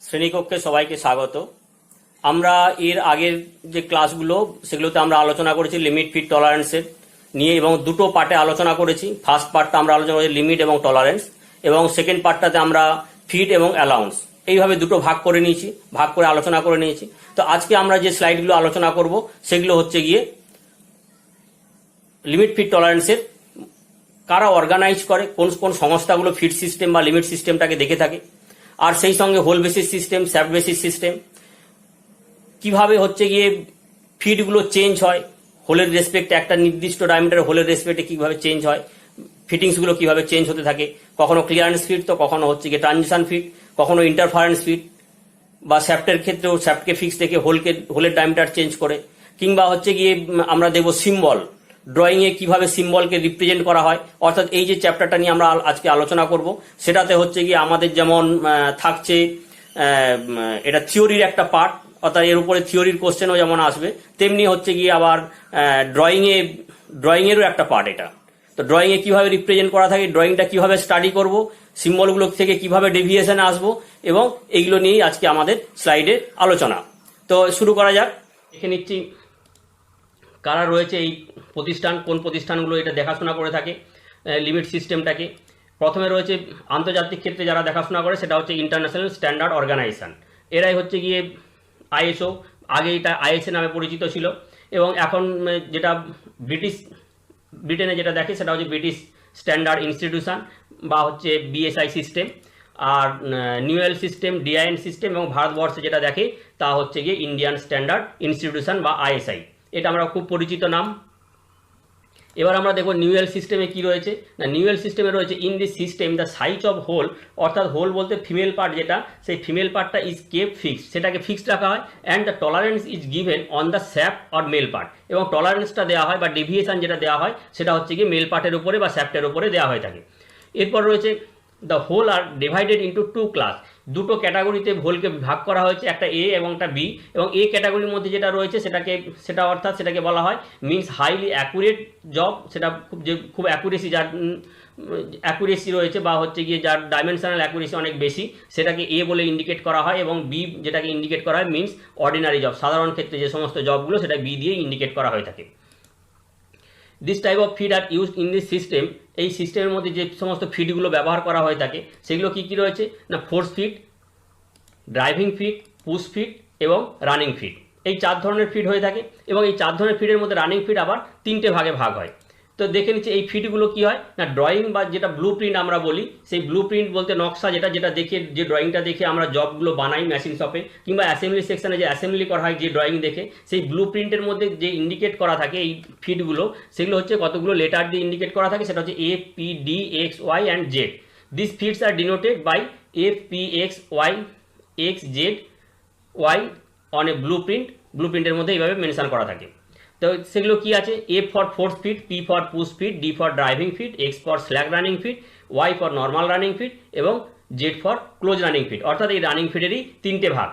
শ্রেণীকক্ষে সবাইকে স্বাগত। আমরা এর আগের যে ক্লাসগুলো সেগুলোতে আমরা আলোচনা করেছি লিমিট ফিট টলারেন্সের নিয়ে এবং দুটো পার্টে আলোচনা করেছি। ফার্স্ট পার্টটা আমরা আলোচনা করেছি লিমিট এবং টলারেন্স, এবং সেকেন্ড পার্টটাতে আমরা ফিট এবং অ্যালাউন্স এইভাবে দুটো ভাগ করে নিয়েছি, ভাগ করে আলোচনা করে নিয়েছি। তো আজকে আমরা যে স্লাইডগুলো আলোচনা করব সেগুলো হচ্ছে গিয়ে লিমিট ফিট টলারেন্সের কারা অর্গানাইজ করে, কোন কোন সংস্থাগুলো ফিট সিস্টেম বা লিমিট সিস্টেমটাকে দেখে থাকে, আর সেই সঙ্গে hole basis system, shaft basis system, কিভাবে হচ্ছে গিয়ে ফিটগুলো চেঞ্জ হয়, হোলের রেসপেক্টে একটা নির্দিষ্ট ডায়ামিটার হোলের রেসপেক্টে কিভাবে চেঞ্জ হয়, ফিটিংসগুলো কিভাবে চেঞ্জ হতে থাকে, কখনো ক্লিয়ারেন্স ফিট তো কখনো হচ্ছে গিয়ে ট্রানজিশন ফিট, কখনো ইন্টারফারেন্স ফিট, বা শ্যাফটের ক্ষেত্রেও শ্যাফটকে ফিক্স থেকে হোলের ডায়ামিটার চেঞ্জ করে, কিংবা হচ্ছে গিয়ে আমরা দেখব সিম্বল, ড্রয়িংয়ে কিভাবে সিম্বলকে রিপ্রেজেন্ট করা হয়। অর্থাৎ এই যে চ্যাপ্টারটা নিয়ে আমরা আজকে আলোচনা করব সেটাতে হচ্ছে গিয়ে আমাদের যেমন থাকছে এটা থিওরির একটা পার্ট, অর্থাৎ এর উপরে থিওরির কোশ্চেনও যেমন আসবে, তেমনি হচ্ছে গিয়ে আবার ড্রয়িংয়েরও একটা পার্ট এটা। তো ড্রয়িংয়ে কিভাবে রিপ্রেজেন্ট করা থাকে, ড্রয়িংটা কিভাবে স্টাডি করব, সিম্বলগুলো থেকে কিভাবে ডেভিয়েশন আসবো, এবং এইগুলো নিয়েই আজকে আমাদের স্লাইডের আলোচনা। তো শুরু করা যাক। দেখে নিচ্ছি কারা রয়েছে এই প্রতিষ্ঠান, কোন প্রতিষ্ঠানগুলো এটা দেখাশোনা করে থাকে লিমিট সিস্টেমটাকে। প্রথমে রয়েছে আন্তর্জাতিক ক্ষেত্রে যারা দেখাশোনা করে, সেটা হচ্ছে ইন্টারন্যাশনাল স্ট্যান্ডার্ড অর্গানাইজেশন। এরাই হচ্ছে গিয়ে আইএসও, আগে এটা আইএসএ নামে পরিচিত ছিল, এবং এখন যেটা ব্রিটেনে যেটা দেখে সেটা হচ্ছে ব্রিটিশ স্ট্যান্ডার্ড ইনস্টিটিউশন বা হচ্ছে বিএসআই সিস্টেম, আর নিউএল সিস্টেম, ডিআইএন সিস্টেম, এবং ভারতবর্ষে যেটা দেখে তা হচ্ছে গিয়ে ইন্ডিয়ান স্ট্যান্ডার্ড ইনস্টিটিউশন বা আইএসআই। এটা আমরা খুব পরিচিত নাম। এবার আমরা দেখব নিউএল সিস্টেমে কি রয়েছে না, নিউএল সিস্টেমে রয়েছে in this system the size of hole, অর্থাৎ হোল বলতে ফিমেল পার্ট যেটা, সেই ফিমেল পার্টটা ইজ কেপ ফিক্সড, সেটাকে ফিক্সড রাখা হয়, and the tolerance is given on the shaft or male part, এবং টলারেন্সটা দেওয়া হয় বা ডেভিয়েশন যেটা দেওয়া হয় সেটা হচ্ছে গিয়ে মেল পার্টের উপরে বা শ্যাফটের উপরে দেওয়া হয়ে থাকে। এরপর রয়েছে the hole are divided into two class, দুটো ক্যাটাগরিতে হোলকে ভাগ করা হয়েছে, একটা এ এবং একটা বি, এবং এ ক্যাটাগরির মধ্যে যেটা রয়েছে সেটাকে বলা হয় মিনস হাইলি অ্যাকুরেট জব, সেটা খুব অ্যাকুরেসি রয়েছে বা হচ্ছে গিয়ে যার ডাইমেনশনাল অ্যাকুরেসি অনেক বেশি, সেটাকে এ বলে ইন্ডিকেট করা হয়, এবং বি যেটাকে ইন্ডিকেট করা হয় মিনস অর্ডিনারি জব, সাধারণ ক্ষেত্রে যে সমস্ত জবগুলো সেটা বি দিয়ে ইন্ডিকেট করা হয়ে থাকে। This type of fit are use in this system, এই সিস্টেমের মধ্যে যে সমস্ত ফিডগুলো ব্যবহার করা হয়ে থাকে সেগুলো কী কী রয়েছে না, force feed, driving feed, push feed এবং রানিং ফিড। এই চার ধরনের ফিড হয়ে থাকে, এবং এই চার ধরনের ফিডের মধ্যে রানিং ফিড আবার তিনটে ভাগে ভাগ হয়। তো দেখে নিচ্ছি এই ফিডগুলো কী হয় না, ড্রয়িং বা যেটা ব্লু প্রিন্ট আমরা বলি, সেই ব্লু প্রিন্ট বলতে নকশা, যেটা দেখে, যে ড্রয়িংটা দেখে আমরা জবগুলো বানাই মেশিন শপে, কিংবা অ্যাসেম্বলি সেকশনে যে অ্যাসেম্বলি করা হয় যে ড্রয়িং দেখে, সেই ব্লু প্রিন্টের মধ্যে যে ইন্ডিকেট করা থাকে এই ফিডগুলো, সেগুলো হচ্ছে কতগুলো লেটার দিয়ে ইন্ডিকেট করা থাকে, সেটা হচ্ছে A, P, D, X, Y and Z. This fits are denoted by F, P, X, Y, X, Z, Y on a ব্লুপ্রিন্টের মধ্যে এইভাবে মেনশন করা থাকে। তো সেগুলো কি আছে, A for force fit, P for push fit, D for driving fit, X for slack running fit, Y for normal running fit, এবং Z for close running fit. অর্থাৎ এই রানিং ফিটেরই তিনটে ভাগ।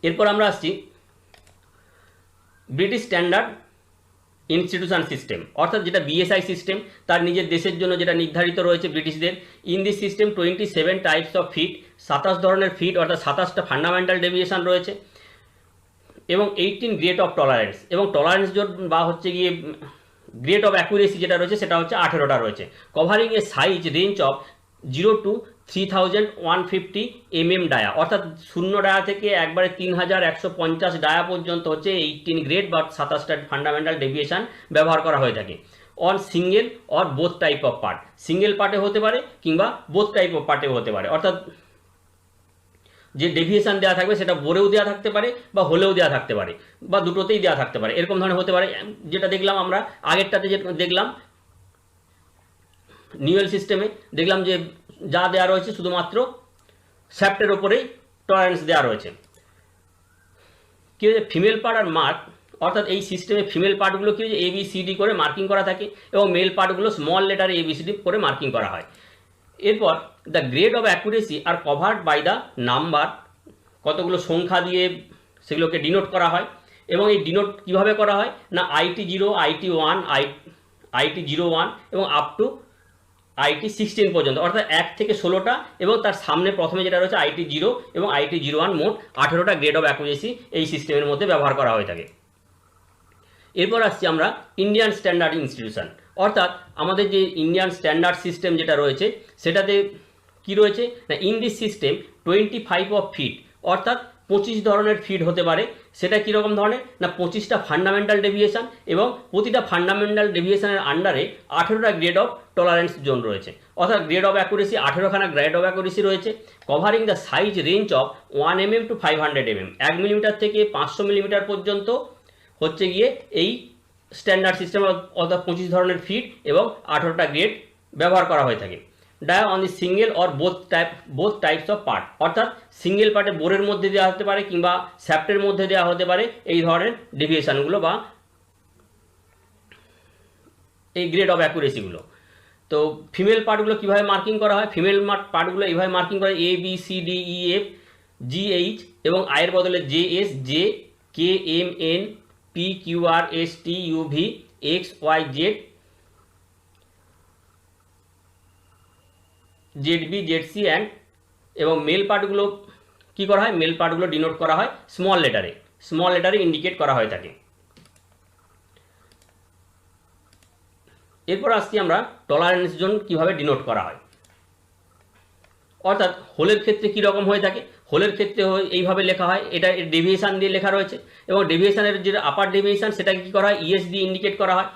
এরপর আমরা আসছি ব্রিটিশ স্ট্যান্ডার্ড ইনস্টিটিউশন সিস্টেম, অর্থাৎ যেটা বিএসআই সিস্টেম, তার নিজের দেশের জন্য যেটা নির্ধারিত রয়েছে ব্রিটিশদের। In this system 27 types of fit, 27 ধরনের ফিট, অর্থাৎ 27টা ফান্ডামেন্টাল ডেভিয়েশন রয়েছে, এবং 18 গ্রেড অফ টলারেন্স, এবং টলারেন্স বা হচ্ছে গিয়ে গ্রেড অফ অ্যাকুরেসি যেটা রয়েছে সেটা হচ্ছে 18টা রয়েছে। Covering A size range of 0 to 3150 mm dia, অর্থাৎ 0 ডায়া থেকে একবারে 3150 ডায়া পর্যন্ত হচ্ছে 18 গ্রেড বা 27টা ফান্ডামেন্টাল ডেভিয়েশন ব্যবহার করা হয়ে থাকে। On single or both type of part, single পার্টে হতে পারে কিংবা বোথ টাইপ অফ পার্টেও হতে পারে, অর্থাৎ যে ডেভিয়েশন দেওয়া থাকবে সেটা বোরেও দেওয়া থাকতে পারে বা হোলেও দেওয়া থাকতে পারে বা দুটোতেই দেওয়া থাকতে পারে, এরকম ধরনের হতে পারে। যেটা দেখলাম আমরা আগেরটাতে, যেটা দেখলাম নিউএল সিস্টেমে, দেখলাম যে যা দেওয়া রয়েছে শুধুমাত্র শ্যাফটের ওপরেই টলারেন্স দেওয়া রয়েছে। কী হয়েছে, ফিমেল পার্ট আর মার্ক, অর্থাৎ এই সিস্টেমে ফিমেল পার্টগুলো কী হয়েছে ABCD করে মার্কিং করা থাকে, এবং মেল পার্টগুলো স্মল লেটারে ABCD করে মার্কিং করা হয়। এরপর the grade of accuracy are covered by the number, কতগুলো সংখ্যা দিয়ে সেগুলোকে ডিনোট করা হয়, এবং এই ডিনোট কীভাবে করা হয় না IT0, IT1, IT01 এবং আপ টু আইটি 16 পর্যন্ত, অর্থাৎ 1 থেকে 16টা, এবং তার সামনে প্রথমে যেটা রয়েছে আইটি 0 এবং আইটি 01, মোট 18টা গ্রেড অফ অ্যাকুরেসি এই সিস্টেমের মধ্যে ব্যবহার করা হয়ে থাকে। এরপর আসছি আমরা ইন্ডিয়ান স্ট্যান্ডার্ড ইনস্টিটিউশন, অর্থাৎ আমাদের যে ইন্ডিয়ান স্ট্যান্ডার্ড সিস্টেম যেটা রয়েছে সেটাতে কি রয়েছে না, in this system 25 of fit, অর্থাৎ 25 ধরনের ফিট হতে পারে। সেটা কীরকম ধরনের না, 25টা ফান্ডামেন্টাল ডেভিয়েশন এবং প্রতিটা ফান্ডামেন্টাল ডেভিয়েশনের আন্ডারে 18টা গ্রেড অফ টলারেন্স জোন রয়েছে, অর্থাৎ গ্রেড অফ অ্যাকুরেসি 18খানা গ্রেড অফ অ্যাকুরেসি রয়েছে, covering the size range of 1 mm to 500 mm, 1 millimetre থেকে 500 মিলিমিটার পর্যন্ত হচ্ছে গিয়ে এই স্ট্যান্ডার্ড সিস্টেম, অর্থাৎ 25 ধরনের ফিট এবং 18টা গ্রেড ব্যবহার করা হয়ে থাকে। Dia on the single or both types of part, অর্থাৎ সিঙ্গেল পার্টে বোরের মধ্যে দেওয়া হতে পারে কিংবা শ্যাফটের মধ্যে দেওয়া হতে পারে এই ধরনের ডেভিয়েশনগুলো বা এই গ্রেড অফ অ্যাকুরেসিগুলো। তো ফিমেল পার্টগুলো কীভাবে মার্কিং করা হয়, ফিমেল পার্টগুলো এইভাবে মার্কিং করা হয় ABCDEF GH এবং আয়ের বদলে JS J KMN PQRSTUV XYZ ZB ZC and, এবং মেল পার্টগুলো কী করা হয়, মেল পার্টগুলো ডিনোট করা হয় স্মল লেটারে ইন্ডিকেট করা হয়ে থাকে। এরপর আসছি আমরা টলারেন্স জোন কীভাবে ডিনোট করা হয়, অর্থাৎ হোলের ক্ষেত্রে কীরকম হয়ে থাকে। হোলের ক্ষেত্রে এইভাবে লেখা হয়, এটা ডেভিয়েশন দিয়ে লেখা রয়েছে, এবং ডেভিয়েশনের যেটা আপার ডেভিয়েশন সেটাকে কী করা হয়, ইএস দিয়ে ইন্ডিকেট করা হয়।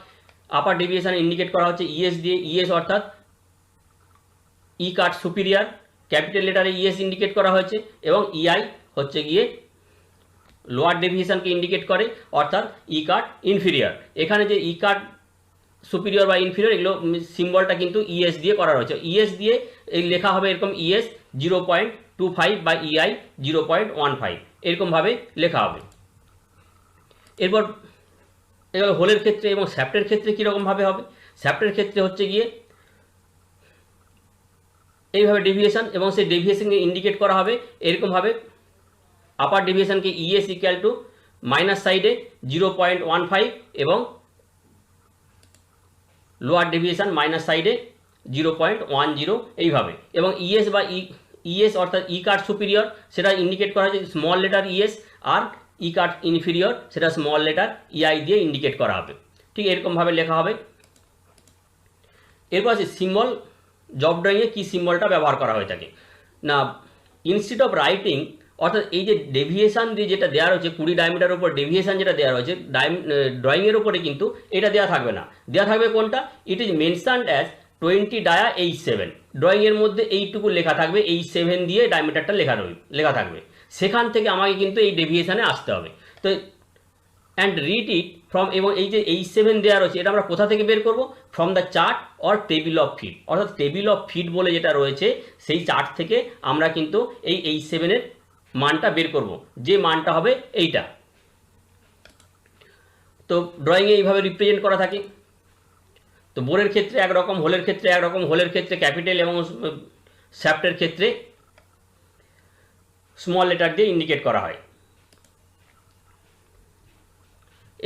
আপার ডেভিয়েশন ইন্ডিকেট করা হচ্ছে ইএস দিয়ে, ইএস অর্থাৎ ই কাট সুপিরিয়ার, ক্যাপিটাল লেটারে ইএস ইন্ডিকেট করা হয়েছে, এবং ইআই হচ্ছে গিয়ে লোয়ার ডেভিয়েশনকে ইন্ডিকেট করে, অর্থাৎ ই কাট ইনফিরিয়ার। এখানে যে ই কাট সুপিরিয়র বা ইনফিরিয়র এগুলো সিম্বলটা কিন্তু ইএস দিয়ে করা রয়েছে, ইএস দিয়ে এই লেখা হবে এরকম ইএস 0.25 বা ইআই 0.15 এরকমভাবে লেখা হবে। এরপর এগুলো হোলের ক্ষেত্রে, এবং শ্যাফটের ক্ষেত্রে কীরকমভাবে হবে, শ্যাফটের ক্ষেত্রে হচ্ছে গিয়ে এইভাবে ডেভিয়েশন, এবং সেই ডেভিয়েশনকে ইন্ডিকেট করা হবে এরকমভাবে, আপার ডেভিয়েশনকে ইএস ইকুয়াল টু মাইনাস সাইডে 0.15 এবং লোয়ার ডেভিয়েশন মাইনাস সাইডে 0.10 এইভাবে, এবং ইএস বা ইএস অর্থাৎ ই কাট সুপিরিয়র সেটা ইন্ডিকেট করা হয়েছে স্মল লেটার ইএস, আর ই কাট ইনফিরিয়র সেটা স্মল লেটার ইআই দিয়ে ইন্ডিকেট করা হবে। ঠিক এরকমভাবে লেখা হবে। এরপর আছে সিম্বল, জব ড্রয়িংয়ে কী সিম্বলটা ব্যবহার করা হয়ে থাকে না, ইনস্টিড অফ রাইটিং, অর্থাৎ এই যে ডেভিয়েশন দিয়ে যেটা দেওয়া রয়েছে 20 ডায়ামিটার উপর ডেভিয়েশন যেটা দেওয়া রয়েছে ড্রয়িংয়ের উপরে কিন্তু এটা দেওয়া থাকবে না, দেওয়া থাকবে কোনটা, it is mentioned as 20 dia H7, ড্রয়িংয়ের মধ্যে এইটুকু লেখা থাকবে, H7 দিয়ে ডায়ামিটারটা লেখা থাকবে, সেখান থেকে আমাকে কিন্তু এই ডেভিয়েশনে আসতে হবে। তো অ্যান্ড রিড ইট ফ্রম, এবং এই যে H7 দেওয়া রয়েছে এটা আমরা কোথা থেকে বের করব, from the chart or table of fit, অর্থাৎ টেবিল অফ ফিট বলে যেটা রয়েছে সেই চার্ট থেকে আমরা কিন্তু এই H7-এর মানটা বের করব, যে মানটা হবে এইটা। তো ড্রয়িংয়ে এইভাবে রিপ্রেজেন্ট করা থাকে। তো বোরের ক্ষেত্রে একরকম, হোলের ক্ষেত্রে একরকম, হোলের ক্ষেত্রে ক্যাপিটাল এবং শ্যাফটের ক্ষেত্রে স্মল লেটার দিয়ে ইন্ডিকেট করা হয়।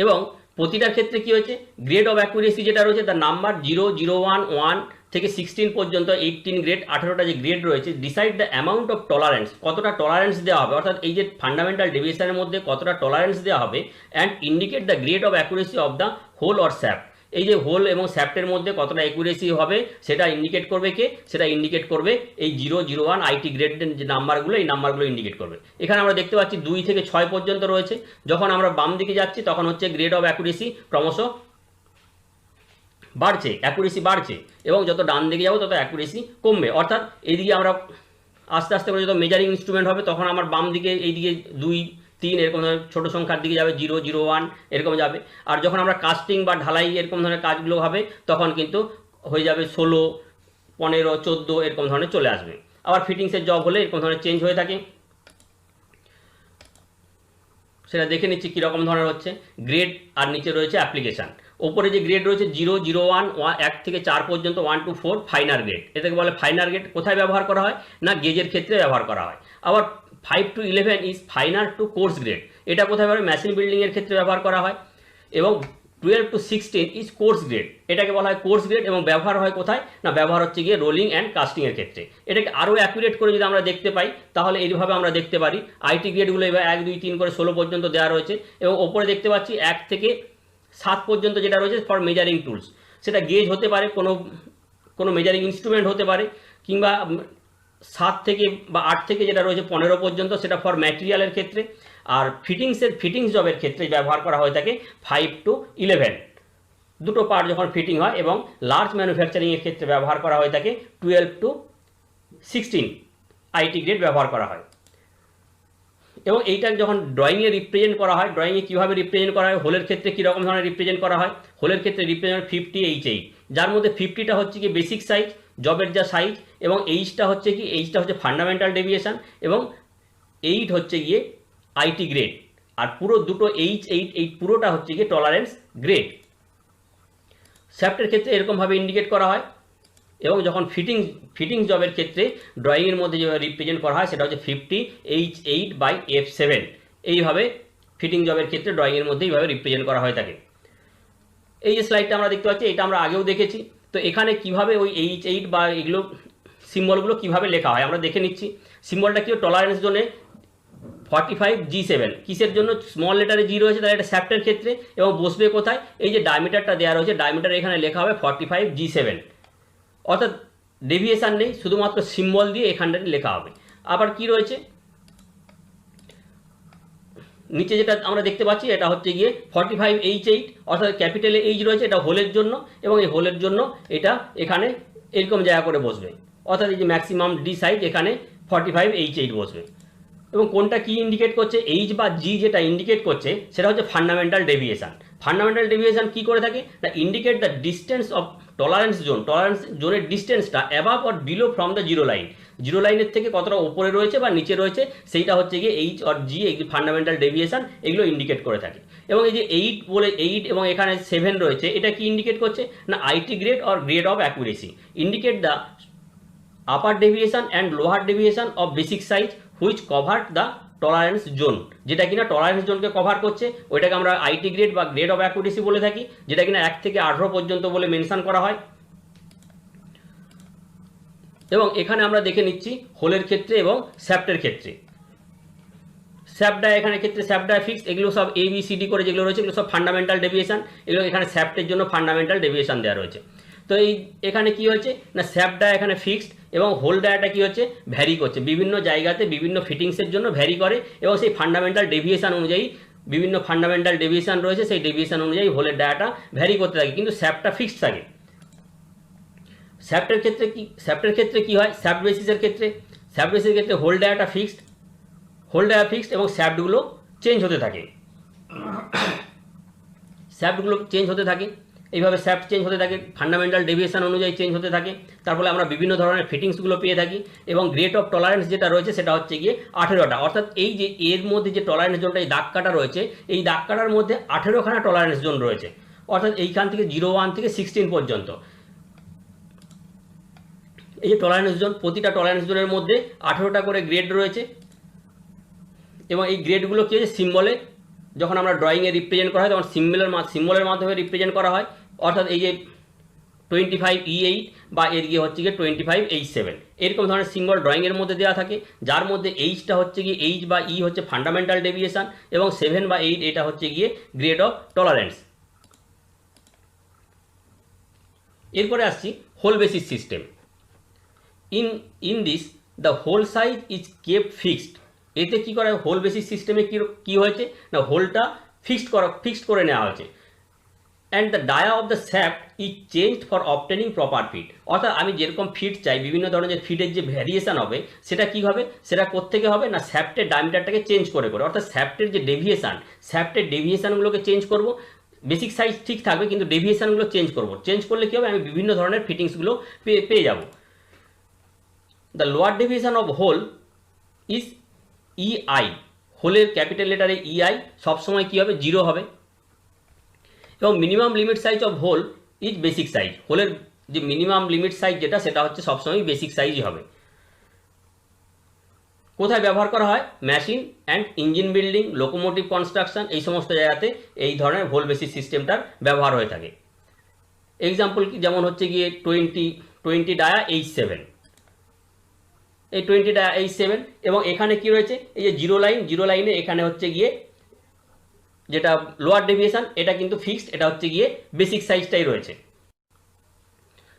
এবং প্রতিটার ক্ষেত্রে কি হয়েছে, গ্রেড অফ অ্যাকুরেসি যেটা রয়েছে তার নাম্বার 0, 0, 1, 1 থেকে 16 পর্যন্ত 18 গ্রেড, 18টা যে গ্রেড রয়েছে, decide the amount of tolerance, কতটা টলারেন্স দেওয়া হবে, অর্থাৎ এই যে ফান্ডামেন্টাল ডেভিয়েশনের মধ্যে কতটা টলারেন্স দেওয়া হবে, and indicate the grade of accuracy of the hole or shaft, এই যে হোল এবং শ্যাফটের মধ্যে কতটা অ্যাকুরেসি হবে সেটা ইন্ডিকেট করবে কে, সেটা ইন্ডিকেট করবে এই 0, 0, 1 আইটি গ্রেডের যে নাম্বারগুলো, এই নাম্বারগুলো ইন্ডিকেট করবে। এখানে আমরা দেখতে পাচ্ছি 2 থেকে 6 পর্যন্ত রয়েছে, যখন আমরা বাম দিকে যাচ্ছি তখন হচ্ছে গ্রেড অফ অ্যাকুরেসি ক্রমশ বাড়ছে, অ্যাকুরেসি বাড়ছে, এবং যত ডান দিকে যাবো তত অ্যাকুরেসি কমবে, অর্থাৎ এইদিকে আমরা আস্তে আস্তে করে যত মেজারিং ইনস্ট্রুমেন্ট হবে তখন আমার বাম দিকে এইদিকে 2, 3 এরকম ধরনের ছোটো সংখ্যার দিকে যাবে, 0, 0, 1 এরকম যাবে। আর যখন আমরা কাস্টিং বা ঢালাই এরকম ধরনের কাজগুলো হবে তখন কিন্তু হয়ে যাবে 16, 15, 14 এরকম ধরনের চলে আসবে। আবার ফিটিংসের জব হলে এরকম ধরনের চেঞ্জ হয়ে থাকে, সেটা দেখে নিচ্ছি কীরকম ধরনের হচ্ছে। গ্রেড আর নিচে রয়েছে অ্যাপ্লিকেশান, ওপরে যে গ্রেড রয়েছে 0, 0, 1, 1 থেকে 4 পর্যন্ত, 1 to 4 ফাইনার গ্রেড, এটাকে বলে ফাইনার গ্রেড। কোথায় ব্যবহার করা হয় না, গেজের ক্ষেত্রে ব্যবহার করা হয়। আবার 5 to 11 is finer to coarse grade, এটা কোথায় ব্যবহার, মেশিন বিল্ডিংয়ের ক্ষেত্রে ব্যবহার করা হয়। এবং 12 to 16 ইজ কোর্স গ্রেড। এটাকে বলা হয় কোর্স গ্রেড এবং ব্যবহার হয় কোথায় না ব্যবহার হচ্ছে গিয়ে রোলিং অ্যান্ড কাস্টিং এর ক্ষেত্রে। এটাকে আরও অ্যাকুরেট করে যদি আমরা দেখতে পাই তাহলে এইভাবে আমরা দেখতে পারি আইটি গ্রেডগুলো এবার 1 2 3 করে 16 পর্যন্ত দেওয়া রয়েছে এবং ওপরে দেখতে পাচ্ছি 1 থেকে 7 পর্যন্ত যেটা রয়েছে ফর মেজারিং টুলস, সেটা গেজ হতে পারে, কোনো মেজারিং ইনস্ট্রুমেন্ট হতে পারে, কিংবা 7 থেকে বা 8 থেকে যেটা রয়েছে 15 পর্যন্ত সেটা ফর ম্যাটেরিয়ালের ক্ষেত্রে। আর ফিটিংস জবের ক্ষেত্রে ব্যবহার করা হয়ে থাকে 5 to 11, দুটো পার্ট যখন ফিটিং হয়, এবং লার্জ ম্যানুফ্যাকচারিংয়ের ক্ষেত্রে ব্যবহার করা হয়ে থাকে 12 to 16 আইটি গ্রেড ব্যবহার করা হয়। এবং এইটা যখন ড্রয়িংয়ে রিপ্রেজেন্ট করা হয়, ড্রয়িংয়ে কীভাবে রিপ্রেজেন্ট করা হয়, হোলের ক্ষেত্রে কীরকম ধরনের রিপ্রেজেন্ট করা হয়, হোলের ক্ষেত্রে রিপ্রেজেন্ট 50H8, যার মধ্যে 50টা হচ্ছে কি বেসিক সাইজ, জবের যা সাইজ, এবং এইচটা হচ্ছে ফান্ডামেন্টাল ডেভিয়েশন, এবং 8 হচ্ছে গিয়ে আইটি গ্রেড, আর পুরো দুটো H8 এই পুরোটা হচ্ছে গিয়ে টলারেন্স গ্রেড। শ্যাফটের ক্ষেত্রে এরকমভাবে ইন্ডিকেট করা হয়, এবং যখন ফিটিংস জবের ক্ষেত্রে ড্রয়িংয়ের মধ্যে যেভাবে রিপ্রেজেন্ট করা হয় সেটা হচ্ছে 50H8/F7, এইভাবে ফিটিং জবের ক্ষেত্রে ড্রয়িংয়ের মধ্যে এইভাবে রিপ্রেজেন্ট করা হয়ে থাকে। এই যে স্লাইডটা আমরা দেখতে পাচ্ছি এটা আমরা আগেও দেখেছি। তো এখানে কিভাবে ওই H8 বা এগুলো সিম্বলগুলো কিভাবে লেখা হয় আমরা দেখে নিচ্ছি। সিম্বলটা কি টলারেন্স জোনে 45G7, কিসের জন্য স্মল লেটারে জি রয়েছে তাহলে এটা শ্যাফটের ক্ষেত্রে, এবং বসবে কোথায়, এই যে ডায়ামিটারটা দেওয়া রয়েছে ডায়ামিটার এখানে লেখা হবে 45G7, অর্থাৎ ডেভিয়েশন নেই, শুধুমাত্র সিম্বল দিয়ে এখানটাতে লেখা হবে। আবার কি রয়েছে নিচে যেটা আমরা দেখতে পাচ্ছি এটা হচ্ছে গিয়ে 45H8, অর্থাৎ ক্যাপিটালে এইচ রয়েছে, এটা হোলের জন্য, এবং এই হোলের জন্য এটা এখানে এরকম জায়গা করে বসবে, অর্থাৎ এই যে ম্যাক্সিমাম ডি সাইজ এখানে 45H8 বসবে। এবং কোনটা কি ইন্ডিকেট করছে, এইচ বা জি যেটা ইন্ডিকেট করছে সেটা হচ্ছে ফান্ডামেন্টাল ডেভিয়েশন। ফান্ডামেন্টাল ডেভিয়েশন কি করে থাকে না indicate the distance of tolerance জোনের ডিস্টেন্সটা above or below from the zero line, zero লাইনের থেকে কতটা উপরে রয়েছে বা নিচে রয়েছে সেইটা হচ্ছে গিয়ে এইচ অর জি, এই ফান্ডামেন্টাল ডেভিয়েশন এগুলো ইন্ডিকেট করে থাকে। এবং এই যে 8 এবং এখানে 7 রয়েছে এটা কি ইন্ডিকেট করছে না IT grade or grade of accuracy, indicate the upper deviation and lower deviation of basic size which covered the tolerance zone, যেটা কিনা টলারেন্স জোনকে কভার করছে ওইটাকে আমরা আইটি গ্রেড বা গ্রেড অফ অ্যাকুরেসি বলে থাকি, যেটা কিনা 1 থেকে 18 পর্যন্ত বলে মেনশন করা হয়। এবং এখানে আমরা দেখে নিচ্ছি হোলের ক্ষেত্রে এবং শ্যাফটের ক্ষেত্রে। শ্যাফট এখানে ক্ষেত্রে শ্যাফট ফিক্সড, এগুলো সব ABCD করে যেগুলো রয়েছে এগুলো সব ফান্ডামেন্টাল ডেভিয়েশন, এগুলো এখানে শ্যাফটের জন্য ফান্ডামেন্টাল ডেভিয়েশন দেওয়া রয়েছে। তো এই এখানে কি হচ্ছে না শ্যাফট এখানে ফিক্সড এবং হোল ডায়াটা কি হচ্ছে ভ্যারি করছে, বিভিন্ন জায়গাতে বিভিন্ন ফিটিংসের জন্য ভ্যারি করে, এবং সেই ফান্ডামেন্টাল ডেভিয়েশন অনুযায়ী বিভিন্ন ফান্ডামেন্টাল ডেভিয়েশন রয়েছে সেই ডেভিয়েশন অনুযায়ী হোলের ডায়াটা ভ্যারি করতে থাকে, কিন্তু শ্যাফটটা ফিক্সড থাকে। শ্যাফটের ক্ষেত্রে কি হয়, শ্যাফট বেসিসের ক্ষেত্রে হোল ডায়াটা ফিক্সড, এবং শ্যাফটগুলো চেঞ্জ হতে থাকে, এইভাবে শ্যাফট চেঞ্জ হতে থাকে, ফান্ডামেন্টাল ডেভিয়েশন অনুযায়ী চেঞ্জ হতে থাকে, তার ফলে আমরা বিভিন্ন ধরনের ফিটিংসগুলো পেয়ে থাকি। এবং গ্রেড অফ টলারেন্স যেটা রয়েছে সেটা হচ্ছে গিয়ে 18টা, অর্থাৎ এই যে এর মধ্যে যে টলারেন্স জোনটা এই দাগ কাটা রয়েছে এই দাগ কাটার মধ্যে 18খানা টলারেন্স জোন রয়েছে, অর্থাৎ এইখান থেকে 01 থেকে 16 পর্যন্ত এই যে টলারেন্স জোন, প্রতিটা টলারেন্স জোনের মধ্যে 18টা করে গ্রেড রয়েছে। এবং এই গ্রেডগুলো কি হচ্ছে সিম্বলে যখন আমরা ড্রয়িংয়ে রিপ্রেজেন্ট করা হয় তখন সিম্বলের মাধ্যমে রিপ্রেজেন্ট করা হয়, অর্থাৎ এই যে 25E8 বা এর গিয়ে হচ্ছে গিয়ে 25H7 এরকম ধরনের সিম্বল ড্রয়িংয়ের মধ্যে দেওয়া থাকে, যার মধ্যে এইচটা হচ্ছে গিয়ে এইচ বা ই হচ্ছে ফান্ডামেন্টাল ডেভিয়েশন, এবং 7 বা 8 এটা হচ্ছে গিয়ে গ্রেড অফ টলারেন্স। এরপরে আসছি hole basis system. In this the hole size is kept fixed. এতে কি করা হয়, হোল বেসিস সিস্টেমে কি হয়েছে না হোলটা ফিক্সড করে নেওয়া হয়েছে। And the dia of the shaft is changed for obtaining proper fit, অর্থাৎ আমি যেরকম ফিট চাই বিভিন্ন ধরনের ফিটের যে ভ্যারিয়েশন হবে সেটা কি হবে, সেটা কোত্থেকে হবে না শ্যাফটের ডায়ামিটারটাকে চেঞ্জ করে, অর্থাৎ শ্যাফটের যে ডেভিয়েশনগুলোকে চেঞ্জ করব। বেসিক সাইজ ঠিক থাকবে কিন্তু ডেভিয়েশনগুলো চেঞ্জ করলে কি হবে, আমি বিভিন্ন ধরনের ফিটিংসগুলো পেয়ে যাব। The lower deviation of hole is EI, হোলের ক্যাপিটাল লেটারে EI সবসময় কী হবে 0 হবে। এবং minimum limit size of hole is basic size, হোলের যে মিনিমাম লিমিট সাইজ যেটা সেটা হচ্ছে সবসময় বেসিক সাইজই হবে। কোথায় ব্যবহার করা হয়? Machine and engine building, locomotive construction, এই সমস্ত জায়গাতে এই ধরনের হোল বেসিস সিস্টেমটার ব্যবহার হয়ে থাকে। এক্সাম্পল যেমন হচ্ছে গিয়ে 20 ডায়া H7, এই 20 ডায়া H7, এবং এখানে কি রয়েছে, এই যে জিরো লাইনে এখানে হচ্ছে গিয়ে যেটা লোয়ার ডেভিয়েশন, এটা কিন্তু ফিক্সড, এটা হচ্ছে গিয়ে বেসিক সাইজটাই রয়েছে,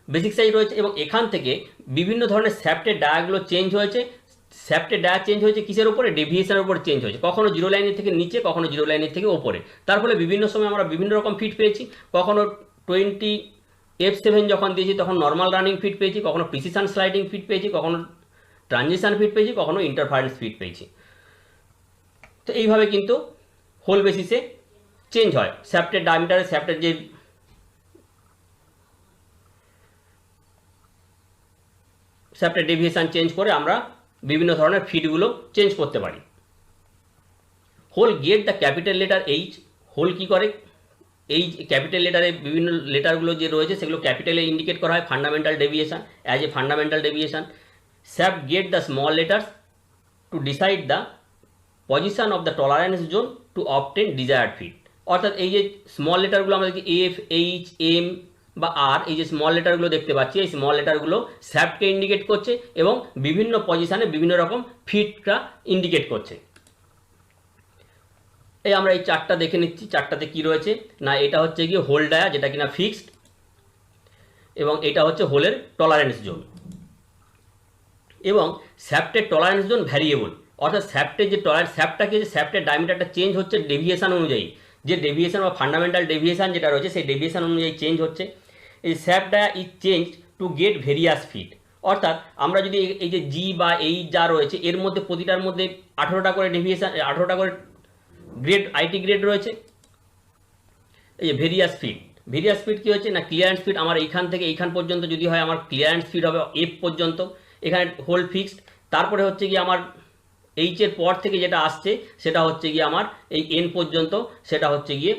বেসিক সাইজ রয়েছে। এবং এখান থেকে বিভিন্ন ধরনের শ্যাফটের ডায়াগুলো চেঞ্জ হয়েছে। শ্যাফটের ডায়া চেঞ্জ হয়েছে কিসের উপরে? ডেভিয়েশনের উপর চেঞ্জ হয়েছে, কখনো জিরো লাইনের থেকে নিচে, কখনো জিরো লাইনের থেকে ওপরে। তার ফলে বিভিন্ন সময় আমরা বিভিন্ন রকম ফিট পেয়েছি। কখনো 20F7 যখন দিয়েছি তখন নর্মাল রানিং ফিট পেয়েছি, কখনো প্রিসিশন স্লাইডিং ফিট পেয়েছি, কখনো ট্রানজিশন ফিট পেয়েছি, কখনো ইন্টারফারেন্স ফিট পেয়েছি। তো এইভাবে কিন্তু হোল বেসিসে চেঞ্জ হয় শ্যাফটের ডায়ামিটারে, শ্যাফটের যে শ্যাফটের ডেভিয়েশন চেঞ্জ করে আমরা বিভিন্ন ধরনের ফিটগুলো চেঞ্জ করতে পারি। Hole get the capital letter H. Hole কি করে? এই ক্যাপিটাল লেটারে বিভিন্ন লেটারগুলো যে রয়েছে সেগুলো ক্যাপিটালে ইন্ডিকেট করা হয় fundamental deviation, as a fundamental deviation. Shaft get the small letters to decide the position of the tolerance zone to obtain desired fit. অর্থাৎ এই যে স্মল লেটারগুলো আমরা দেখি এফ, এইচ, এম বা আর, এই যে স্মল লেটারগুলো দেখতে পাচ্ছি, এই স্মল লেটারগুলো শ্যাফটকে ইন্ডিকেট করছে এবং বিভিন্ন পজিশনে বিভিন্ন রকম ফিটটা ইন্ডিকেট করছে। এই আমরা এই চারটা দেখে নিচ্ছি, চারটাতে কি রয়েছে না, এটা হচ্ছে গিয়ে হোল ডায়া যেটা কিনা ফিক্সড, এবং এটা হচ্ছে হোলের টলারেন্স জোন। এবং শ্যাফটের টলারেন্স জোন ভ্যারিয়েবল, অর্থাৎ শ্যাফটের যে শ্যাফটটা কি, শ্যাফটের ডায়ামিটারটা চেঞ্জ হচ্ছে ডেভিয়েশন অনুযায়ী, যে ডেভিয়েশন বা ফান্ডামেন্টাল ডেভিয়েশন যেটা রয়েছে সেই ডেভিয়েশন অনুযায়ী চেঞ্জ হচ্ছে। এই shaft dia is change to get various fit. অর্থাৎ আমরা যদি এই যে জি বা এই যা রয়েছে এর মধ্যে প্রতিটার মধ্যে 18টা করে ডেভিয়েশন, 18টা করে গ্রেড, আইটি গ্রেড রয়েছে। এই যে ভেরিয়াস ফিট, ভেরিয়াস ফিট কি হচ্ছে না, ক্লিয়ারেন্স ফিট আমার এইখান থেকে এইখান পর্যন্ত যদি হয় আমার ক্লিয়ারেন্স ফিট হবে এফ পর্যন্ত, এখানে হোল ফিক্সড। তারপরে হচ্ছে গিয়ে আমার এইচের পর থেকে যেটা আসছে সেটা হচ্ছে গিয়ে আমার এই এন পর্যন্ত, সেটা হচ্ছে গিয়ে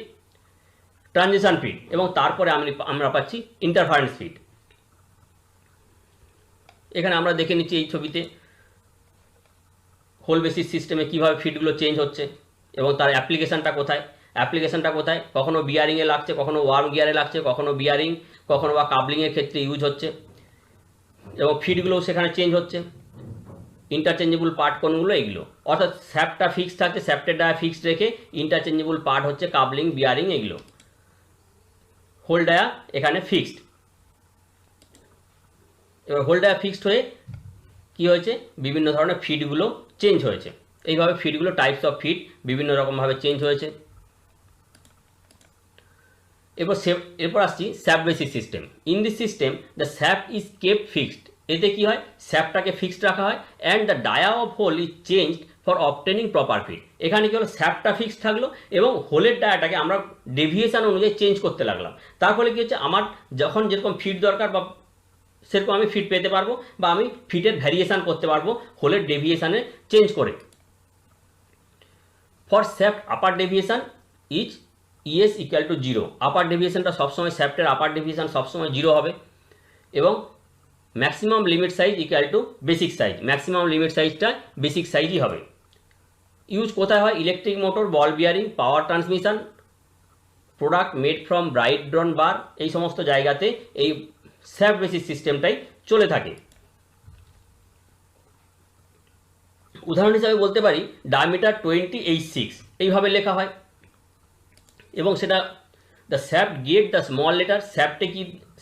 ট্রানজিশন ফিট, এবং তারপরে আমরা পাচ্ছি ইন্টারফারেন্স ফিট। এখানে আমরা দেখে নিচ্ছি এই ছবিতে হোল বেসিস সিস্টেমে কীভাবে ফিটগুলো চেঞ্জ হচ্ছে এবং তার অ্যাপ্লিকেশনটা কোথায়, কখনো বিয়ারিংয়ে লাগছে, কখনো ওয়ার্ম গিয়ারে লাগছে, কখনো বিয়ারিং, কখনো বা কাবলিংয়ের ক্ষেত্রে ইউজ হচ্ছে, এবং ফিটগুলোও সেখানে চেঞ্জ হচ্ছে, ইন্টারচেঞ্জেবল পার্ট কোনগুলো, এগুলো। অর্থাৎ শ্যাফটটা ফিক্সড থাকছে, শ্যাফটের ডায়া ফিক্সড রেখে ইন্টারচেঞ্জেবল পার্ট হচ্ছে কাবলিং, বিয়ারিং, এগুলো। হোল ডায়া এখানে ফিক্সড। এবার হোল ডায়া ফিক্সড হয়ে কি হয়েছে, বিভিন্ন ধরনের ফিটগুলো চেঞ্জ হয়েছে। এইভাবে ফিটগুলো, টাইপস অফ ফিট বিভিন্ন রকমভাবে চেঞ্জ হয়েছে। এরপর আসছি shaft basis system. In this system the shaft is kept fixed. এতে কি হয়, শ্যাফটটাকে ফিক্সড রাখা হয়, and the dia of hole is changed for obtaining proper fit. এখানে কি হলো, শ্যাফটটা ফিক্সড থাকলো এবং হোলের ডায়াটাকে আমরা ডেভিয়েশন অনুযায়ী চেঞ্জ করতে লাগলাম। তার ফলে কি হচ্ছে, আমার যখন যেরকম ফিট দরকার বা সেরকম আমি ফিট পেতে পারবো, বা আমি ফিটের ভ্যারিয়েশন করতে পারবো হোলের ডেভিয়েশনে চেঞ্জ করে। For shaft upper deviation is ES equal to 0। Upper ডেভিয়েশনটা সবসময়, শ্যাফটের আপার ডেভিয়েশন সবসময় 0 হবে, এবং maximum limit size equal to basic size. Maximum limit সাইজটা বেসিক সাইজই হবে। ইউজ কোথায় হয়, electric motor, ball bearing, power transmission, product made from bright drawn bar, এই সমস্ত জায়গাতে এই শ্যাফট বেসিস সিস্টেমটাই চলে থাকে। উদাহরণ হিসাবে বলতে পারি ডায়ামিটার 20H6 এইভাবে লেখা হয়, এবং সেটা the shaft get the small letter.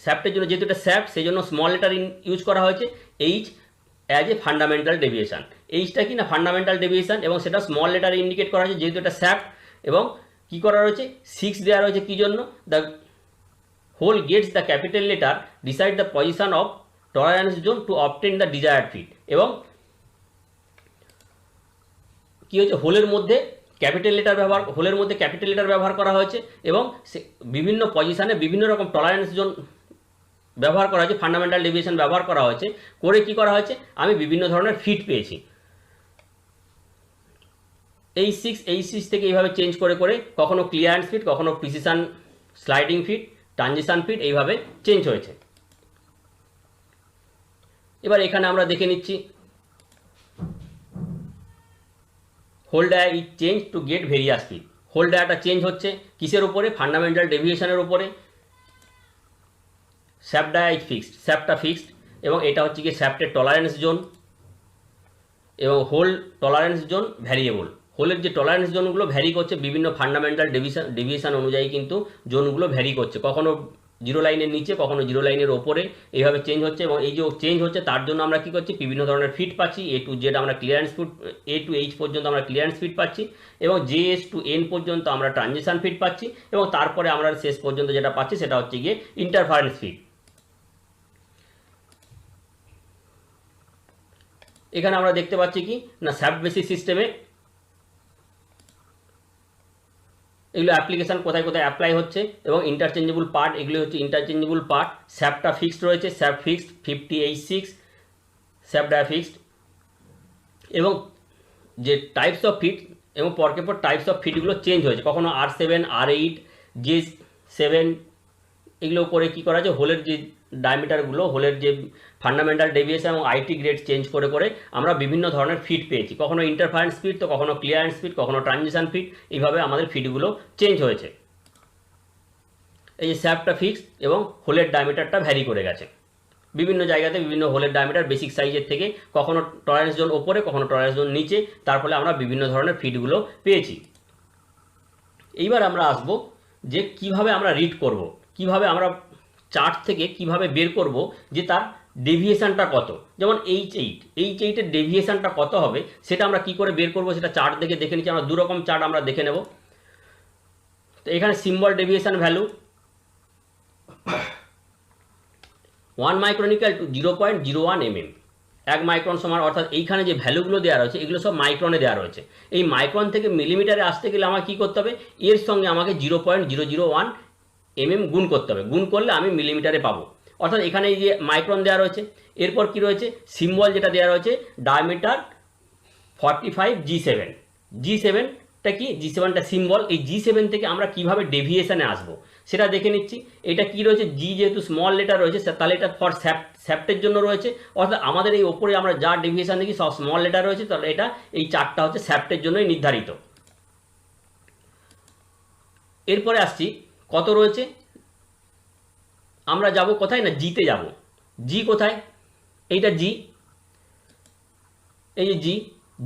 শ্যাফটের জন্য যেহেতু এটা শ্যাফট সেই জন্য স্মল লেটার ইউজ করা হয়েছে, H as a fundamental deviation. এইচটা কি না ফান্ডামেন্টাল ডেভিয়েশন, এবং সেটা স্মল লেটারে ইন্ডিকেট করা হয়েছে যেহেতু এটা শ্যাফট। এবং কি করা রয়েছে, 6 দেওয়া রয়েছে কি জন্য, the hole gets the capital letter decide the position of tolerance zone to obtain the desired fit. এবং কি হচ্ছে, হোলের মধ্যে ক্যাপিটাল লেটার ব্যবহার করা হয়েছে, এবং বিভিন্ন পজিশনে বিভিন্ন রকম টলারেন্স জোন ব্যবহার করা হয়েছে, ফান্ডামেন্টাল ডেভিয়েশন ব্যবহার করা হয়েছে, করে কি করা হয়েছে, আমি বিভিন্ন ধরনের ফিট পেয়েছি। H6 থেকে এইভাবে চেঞ্জ করে করে কখনো ক্লিয়ারেন্স ফিট, কখনো precision sliding fit, transition fit, এইভাবে চেঞ্জ হয়েছে। এবার এখানে আমরা দেখে নিচ্ছি hole dia is change to get various fit. Hole ডায়াটা চেঞ্জ হচ্ছে কিসের উপরে? ফান্ডামেন্টাল ডেভিয়েশনের উপরে। শ্যাফট ডায়া ইজ ফিক্সড, শ্যাফটটা ফিক্সড, এবং এটা হচ্ছে কি শ্যাফটের টলারেন্স জোন, এবং হোল টলারেন্স জোন ভ্যারিয়েবল। হোলের যে টলারেন্স জোনগুলো ভ্যারি করছে বিভিন্ন ফান্ডামেন্টাল ডেভিয়েশন অনুযায়ী, কিন্তু জোনগুলো ভ্যারি করছে, কখনো জিরো লাইনের নিচে, কখনো জিরো লাইনের ওপরে, এইভাবে চেঞ্জ হচ্ছে। এবং এই যে চেঞ্জ হচ্ছে তার জন্য আমরা কি করছি, বিভিন্ন ধরনের ফিট পাচ্ছি। A to Z আমরা clearance fit, A to H পর্যন্ত আমরা ক্লিয়ারেন্স ফিট পাচ্ছি, এবং JS to N পর্যন্ত আমরা ট্রানজিশন ফিট পাচ্ছি, এবং তারপরে আমরা শেষ পর্যন্ত যেটা পাচ্ছি সেটা হচ্ছে গিয়ে ইন্টারফারেন্স ফিট। এখানে আমরা দেখতে পাচ্ছি কি না, শ্যাফট বেসিস সিস্টেমে এগুলো অ্যাপ্লিকেশন কোথায় কোথায় অ্যাপ্লাই হচ্ছে, এবং ইন্টারচেঞ্জেবল পার্ট, এগুলো হচ্ছে ইন্টারচেঞ্জেবল পার্ট। শ্যাফটটা ফিক্সড রয়েছে, shaft fixed 50H6, shaft dia fixed, এবং যে টাইপস অফ ফিট এবং পরকে পর টাইপস অফ ফিটগুলো চেঞ্জ হয়েছে, কখনো R7, R8, J7, এগুলো করে কী করা যায়, হোলের যে ডায়ামিটারগুলো, হোলের যে ফান্ডামেন্টাল ডেভিয়েশন এবং আইটি গ্রেড চেঞ্জ করে করে আমরা বিভিন্ন ধরনের ফিট পেয়েছি, কখনো ইন্টারফারেন্স ফিট, তো কখনো ক্লিয়ারেন্স ফিট, কখনো ট্রানজিশন ফিট, এইভাবে আমাদের ফিটগুলো চেঞ্জ হয়েছে। এই যে শ্যাফটটা ফিক্সড এবং হোলের ডায়ামিটারটা ভ্যারি করে গেছে বিভিন্ন জায়গাতে, বিভিন্ন হোলের ডায়ামিটার বেসিক সাইজের থেকে, কখনো টলারেন্স জোন ওপরে, কখনো টলারেন্স জোন নিচে, তার ফলে আমরা বিভিন্ন ধরনের ফিটগুলো পেয়েছি। এইবার আমরা আসব যে কিভাবে আমরা রিড করব, কিভাবে আমরা চার্ট থেকে কিভাবে বের করব যে তার ডেভিয়েশনটা কত। যেমন H8 এর ডেভিয়েশনটা কত হবে সেটা আমরা কি করে বের করব, সেটা চার্ট দেখে নিচ্ছি। আমরা দুরকম চার্ট আমরা দেখে নেব। তো এখানে symbol deviation value 1 micron equal to 0.01 mm, 1 micron সমান, অর্থাৎ এইখানে যে ভ্যালুগুলো দেওয়া রয়েছে এগুলো সব মাইক্রনে দেওয়া রয়েছে। এই মাইক্রন থেকে মিলিমিটারে আসতে গেলে আমার কী করতে হবে, এর সঙ্গে আমাকে 0.001 mm গুণ করতে হবে। গুণ করলে আমি মিলিমিটারে পাবো, অর্থাৎ এখানে এই যে মাইক্রন দেওয়া রয়েছে। এরপর কি রয়েছে, সিম্বল যেটা দেওয়া রয়েছে ডায়ামিটার 45 G7। G7টা কি, G7টা সিম্বল। এই G7 থেকে আমরা কিভাবে ডেভিয়েশনে আসবো সেটা দেখে নিচ্ছি। এটা কি রয়েছে, G যেহেতু স্মল লেটার রয়েছে তাহলে এটা ফর শ্যাফটের জন্য রয়েছে, অর্থাৎ আমাদের এই ওপরে আমরা যা ডেভিয়েশন দেখি সব স্মল লেটার রয়েছে, তাহলে এটা এই চারটা হচ্ছে শ্যাফটের জন্যই নির্ধারিত। এরপরে আসছি কত রয়েছে, আমরা যাব কোথায় না, জিতে যাব। জি কোথায়, এইটা জি, এই যে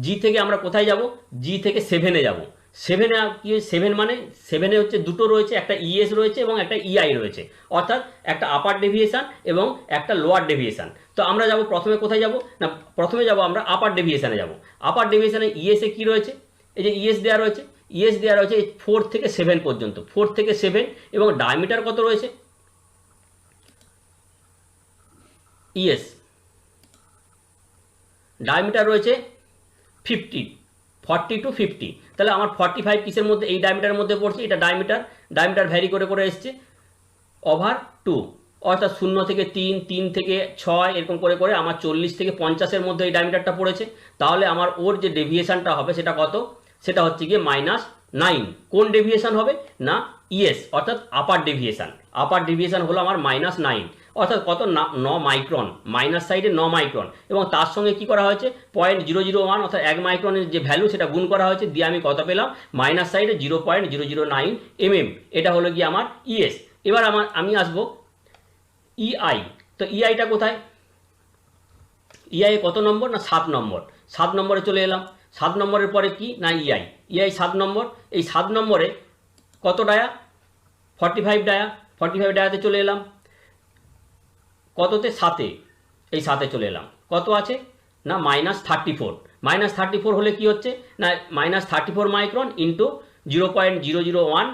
জি থেকে আমরা কোথায় যাব, জি থেকে 7-এ যাব। 7-এ কি, 7 মানে 7-এ হচ্ছে দুটো রয়েছে, একটা ইএস রয়েছে এবং একটা ইআই রয়েছে, অর্থাৎ একটা আপার ডেভিয়েশন এবং একটা লোয়ার ডেভিয়েশন। তো আমরা যাব প্রথমে কোথায় যাব না, প্রথমে যাব আমরা আপার ডেভিয়েশনে যাব। আপার ডেভিয়েশনে ইএসএ কি রয়েছে, এই যে ইএস দেওয়া রয়েছে, ইএস দেওয়া রয়েছে 4 থেকে 7 পর্যন্ত, 4 থেকে 7, এবং ডায়ামিটার কত রয়েছে, ইএস ডায়ামিটার রয়েছে 40 to 50। তাহলে আমার 45 কিসের মধ্যে, এই ডায়ামিটারের মধ্যে পড়ছে। এটা ডায়ামিটার ভ্যারি করে করে এসছে ওভার 2, অর্থাৎ 0 থেকে 3, 3 থেকে 6, এরকম করে করে আমার 40 থেকে 50-এর মধ্যে এই ডায়ামিটারটা পড়েছে। তাহলে আমার ওর যে ডেভিয়েশনটা হবে সেটা কত, সেটা হচ্ছে গিয়ে -9। কোন ডেভিয়েশন হবে না, ইএস, অর্থাৎ আপার ডেভিয়েশন। আপার ডেভিয়েশন হলো আমার -9, অর্থাৎ কত, 9 মাইক্রন, মাইনাস সাইডে 9 মাইক্রন, এবং তার সঙ্গে কি করা হয়েছে 0.001, অর্থাৎ 1 মাইক্রনের যে ভ্যালু সেটা গুণ করা হয়েছে, দিয়ে আমি কত পেলাম, মাইনাস সাইডে 0.009 mm। এটা হলো গিয়ে আমার ইএস। এবার আমি আসবো ইআই। তো ইআইটা কোথায়, ইআই কত নম্বর না, 7 নম্বর। 7 নম্বরে চলে এলাম। 7 নম্বরের পরে কি না, ইআই 7 নম্বর। এই 7 নম্বরে কত ডায়া, 45 ডায়া। 45 ডায়াতে চলে এলাম, কততে, 7-এ। এই 7-এ চলে এলাম, কত আছে না, -34। -34 হলে কি হচ্ছে না, -34 micron into 0.001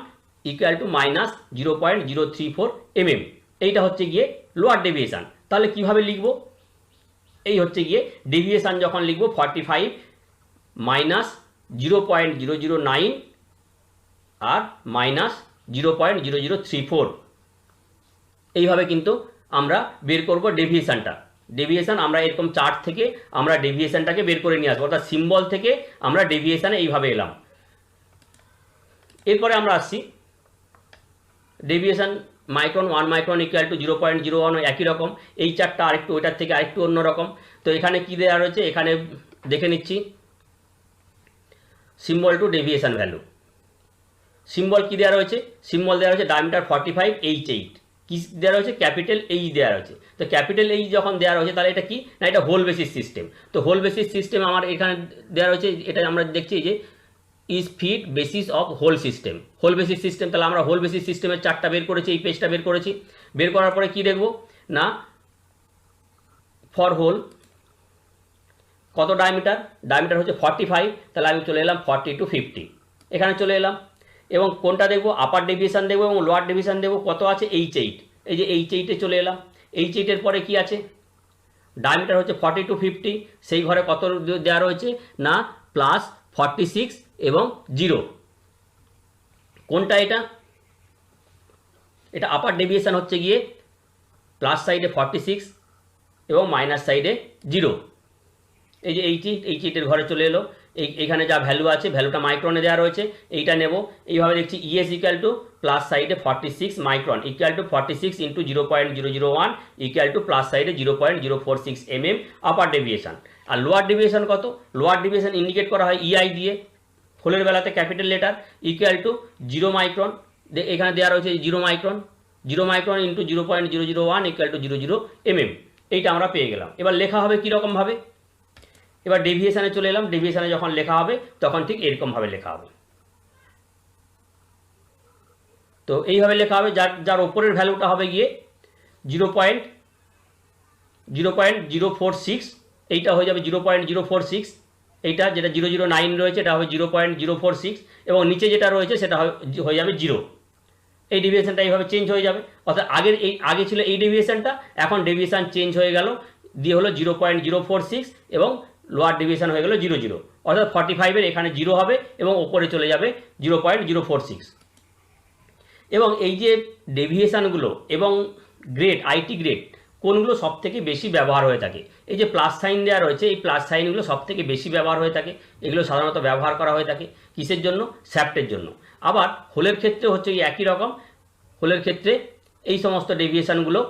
equal to -0.034 mm। এইটা হচ্ছে গিয়ে লোয়ার ডেভিয়েশন। তাহলে কিভাবে লিখব, এই হচ্ছে গিয়ে ডেভিয়েশন যখন লিখব 45 -0.009 আর -0.0034, এইভাবে কিন্তু আমরা বের করব ডেভিয়েশনটা। ডেভিয়েশন আমরা এরকম চার্ট থেকে আমরা ডেভিয়েশনটাকে বের করে নিয়ে আসবো, অর্থাৎ সিম্বল থেকে আমরা ডেভিয়েশনে এইভাবে এলাম। এরপরে আমরা আসছি deviation micron, 1 micron equal to 0.01, একই রকম। এই চার্টটা আরেকটু ওইটার থেকে আরেকটু অন্যরকম। তো এখানে কি দেওয়া রয়েছে, এখানে দেখে নিচ্ছি symbol to deviation value. Symbol কি দেওয়া রয়েছে? সিম্বল দেওয়া রয়েছে ডায়ামিটার 45 H8, কি দেওয়া রয়েছে? ক্যাপিটাল এইচ দেওয়া রয়েছে। তো ক্যাপিটাল এইচ যখন দেওয়া রয়েছে তাহলে এটা কি না, এটা হোল বেসিস সিস্টেম। তো হোল বেসিস সিস্টেম আমার এখানে দেওয়া রয়েছে, এটা আমরা দেখছি যে is fit basis of hole system, hole basis system. তাহলে আমরা হোল বেসিস সিস্টেমের চারটা বের করেছি, এই পেজটা বের করেছি। বের করার পরে কি দেখবো না, ফর হোল কত ডায়ামিটার? ডায়ামিটার হচ্ছে 45, তাহলে আমি চলে এলাম 40 to 50, এখানে চলে এলাম। এবং কোনটা দেখবো? আপার ডেভিয়েশন দেখবো এবং লোয়ার ডেভিয়েশন দেখবো। কত আছে? H8, এই যে H8-এ চলে এলাম। H8-এর পরে কি আছে? ডায়ামিটার হচ্ছে 40 to 50, সেই ঘরে কত দেওয়া রয়েছে না প্লাস 46 এবং 0। কোনটা এটা? এটা আপার ডেভিয়েশন হচ্ছে গিয়ে প্লাস সাইডে 46 এবং মাইনাস সাইডে 0। এই যে H8-এর ঘরে চলে এলো। এইখানে যা ভ্যালু আছে, ভ্যালুটা মাইক্রনে দেওয়া রয়েছে, এইটা নেব। এইভাবে দেখছি ES ইকুয়াল টু প্লাস সাইডে 46 micron equal to 46 into 0.001 equal to plus সাইডে 0.046 mm আপার ডেভিয়েশন। আর লোয়ার ডেভিয়েশন কত? লোয়ার ডেভিয়েশন ইন্ডিকেট করা হয় EI দিয়ে, হোলের বেলাতে capital letter, equal to 0 micron. এখানে দেওয়া রয়েছে 0 micron, 0 micron into 0.001 equal to 00 mm। এইটা আমরা পেয়ে গেলাম। এবার লেখা হবে কীরকমভাবে? এবার ডেভিয়েশনে চলে এলাম। ডেভিয়েশনে যখন লেখা হবে তখন ঠিক এরকমভাবে লেখা হবে। তো এইভাবে লেখা হবে, যার ওপরের ভ্যালুটা হবে গিয়ে 0.046, এইটা হয়ে যাবে 0.046, এইটা যেটা 009 রয়েছে এটা হবে 0.046 এবং নিচে যেটা রয়েছে সেটা হয়ে যাবে 0। এই ডেভিয়েশনটা এইভাবে চেঞ্জ হয়ে যাবে। অর্থাৎ আগে ছিল এই ডেভিয়েশনটা, এখন ডেভিয়েশন চেঞ্জ হয়ে গেল, দিয়ে হলো 0.046 এবং লোয়ার ডেভিয়েশন হয়ে গেল 00। অর্থাৎ 45-এর এখানে 0 হবে এবং ওপরে চলে যাবে 0.046। এবং এই যে ডেভিয়েশনগুলো এবং গ্রেড, আইটি গ্রেড, কোনগুলো সব থেকে বেশি ব্যবহার হয়ে থাকে? এই যে প্লাস সাইন দেওয়া রয়েছে, এই প্লাস সাইনগুলো সব থেকে বেশি ব্যবহার হয়ে থাকে। এগুলো সাধারণত ব্যবহার করা হয়ে থাকে কিসের জন্য? শ্যাফটের জন্য। আবার হোলের ক্ষেত্রে হচ্ছে এই একই রকম, হোলের ক্ষেত্রে এই সমস্ত ডেভিয়েশনগুলো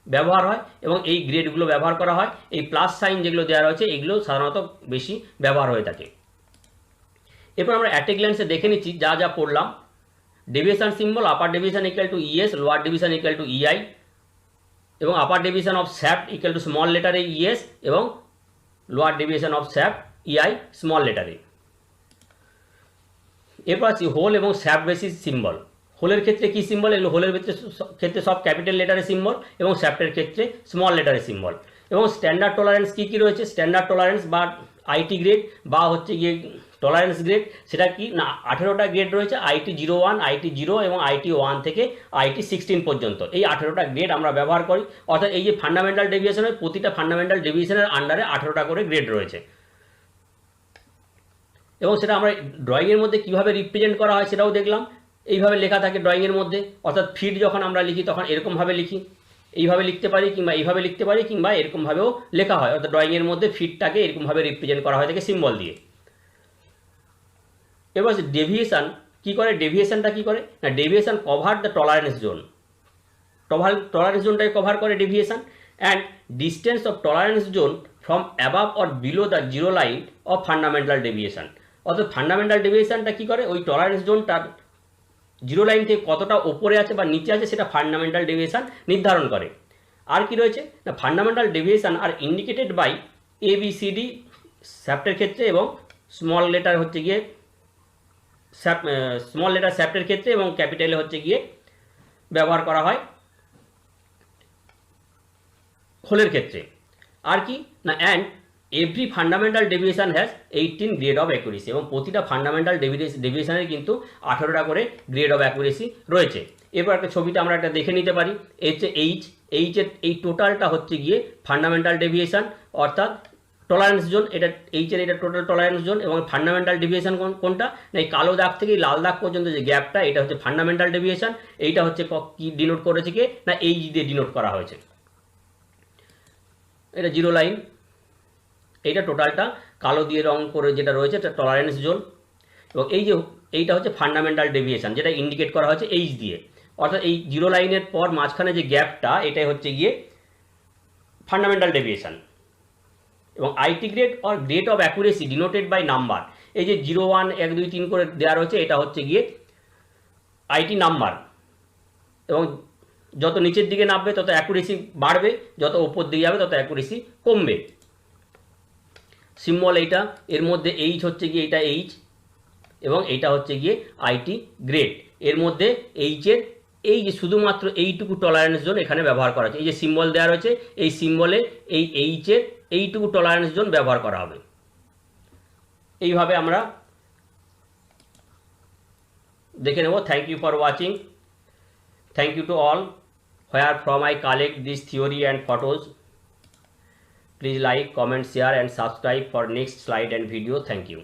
ব্যবহার হয় এবং এই গ্রেডগুলো ব্যবহার করা হয়। এই প্লাস সাইন যেগুলো দেওয়া রয়েছে এগুলো সাধারণত বেশি ব্যবহার হয়ে থাকে। এরপর আমরা অ্যাট এ গ্ল্যান্সে দেখে নিচ্ছি যা যা পড়লাম। Deviation symbol, upper deviation equal to ES, lower deviation equal to EI, এবং upper deviation of shaft equal to small লেটারে ES এবং lower deviation of shaft EI small লেটারে। এরপর আছে হোল এবং শ্যাফট বেসিস সিম্বল। হোলের ক্ষেত্রে কি সিম্বল? এগুলো হোলের ক্ষেত্রে সব ক্যাপিটাল লেটারে সিম্বল এবং শ্যাফটের ক্ষেত্রে স্মল লেটারে সিম্বল। এবং স্ট্যান্ডার্ড টলারেন্স কী কী রয়েছে? স্ট্যান্ডার্ড টলারেন্স বা আইটি গ্রেড বা হচ্ছে গিয়ে টলারেন্স গ্রেড, সেটা কি না 18টা গ্রেড রয়েছে, IT 01, IT 0 এবং IT 1 থেকে IT 16 পর্যন্ত। এই 18টা গ্রেড আমরা ব্যবহার করি। অর্থাৎ এই যে ফান্ডামেন্টাল ডেভিয়েশনের প্রতিটা ফান্ডামেন্টাল ডেভিয়েশনের আন্ডারে 18টা করে গ্রেড রয়েছে। এবং সেটা আমরা ড্রয়িংয়ের মধ্যে কীভাবে রিপ্রেজেন্ট করা হয় সেটাও দেখলাম। এইভাবে লেখা থাকে ড্রয়িংয়ের মধ্যে। অর্থাৎ ফিট যখন আমরা লিখি তখন এরকমভাবে লিখি, এইভাবে লিখতে পারি কিংবা এইভাবে লিখতে পারি কিংবা এরকমভাবেও লেখা হয়। অর্থাৎ ড্রয়িংয়ের মধ্যে ফিটটাকে এরকমভাবে রিপ্রেজেন্ট করা হয় থাকে সিম্বল দিয়ে। এবার ডেভিয়েশন কী করে? ডেভিয়েশনটা কী করে না, deviation cover the tolerance zone. Tolerance জোনটাকে কভার করে deviation. And distance of tolerance zone from above or below the zero line of fundamental deviation. অর্থাৎ ফান্ডামেন্টাল ডেভিয়েশনটা কী করে? ওই টলারেন্স জোনটার জিরো লাইন থেকে কতটা ওপরে আছে বা নিচে আছে সেটা ফান্ডামেন্টাল ডেভিয়েশন নির্ধারণ করে। আর কি রয়েছে না, fundamental deviation are indicated by ABCD শ্যাফটের ক্ষেত্রে এবং স্মল লেটার হচ্ছে গিয়ে স্মল লেটার শ্যাফটের ক্ষেত্রে এবং ক্যাপিটালে হচ্ছে গিয়ে ব্যবহার করা হয় হোলের ক্ষেত্রে। আর কি না, and every fundamental deviation has 18 grade of accuracy, এবং প্রতিটা ফান্ডামেন্টাল ডেভিয়েশনের কিন্তু 18টা করে গ্রেড অফ অ্যাকুরেসি রয়েছে। এরপর একটা ছবিতে আমরা একটা দেখে নিতে পারি। হচ্ছে এইচের এই টোটালটা হচ্ছে গিয়ে ফান্ডামেন্টাল ডেভিয়েশন, অর্থাৎ টলারেন্স জোন। এটা এইচের এটা টোটাল টলারেন্স জোন। এবং ফান্ডামেন্টাল ডেভিয়েশন কোনটা না, এই কালো দাগ থেকে লাল দাগ পর্যন্ত যে গ্যাপটা, এটা হচ্ছে ফান্ডামেন্টাল ডেভিয়েশন। এইটা হচ্ছে কি ডিনোট করেছে কি না, এইচ দিয়ে ডিনোট করা হয়েছে। এটা জিরো লাইন, এইটা টোটালটা কালো দিয়ে রং করে যেটা রয়েছে এটা টলারেন্স জোন। এবং এইটা হচ্ছে ফান্ডামেন্টাল ডেভিয়েশন, যেটা ইন্ডিকেট করা হয়েছে এইচ দিয়ে। অর্থাৎ এই জিরো লাইনের পর মাঝখানে যে গ্যাপটা, এটাই হচ্ছে গিয়ে ফান্ডামেন্টাল ডেভিয়েশন। এবং IT grade or grade of accuracy denoted by number, এই যে 0 1 1 2 3 করে দেওয়া রয়েছে, এটা হচ্ছে গিয়ে আইটি নাম্বার, এবং যত নিচের দিকে নামবে তত অ্যাকুরেসি বাড়বে, যত ওপর দিকে যাবে তত অ্যাকুরেসি কমবে। সিম্বল এইটা, এর মধ্যে এইচ হচ্ছে গিয়ে এটা এইচ, এবং এইটা হচ্ছে গিয়ে আইটি গ্রেড। এর মধ্যে এইচের এই যে শুধুমাত্র এইটুকু টলারেন্স জোন এখানে ব্যবহার করা হচ্ছে, এই যে সিম্বল দেওয়া রয়েছে এই সিম্বলে এই এইচের এইটুকু টলারেন্স জোন ব্যবহার করা হবে। এইভাবে আমরা দেখে নেব। Thank you for watching. Thank you to all where from I collect this theory and photos. Please like, comment, share and subscribe for next slide and video. Thank you.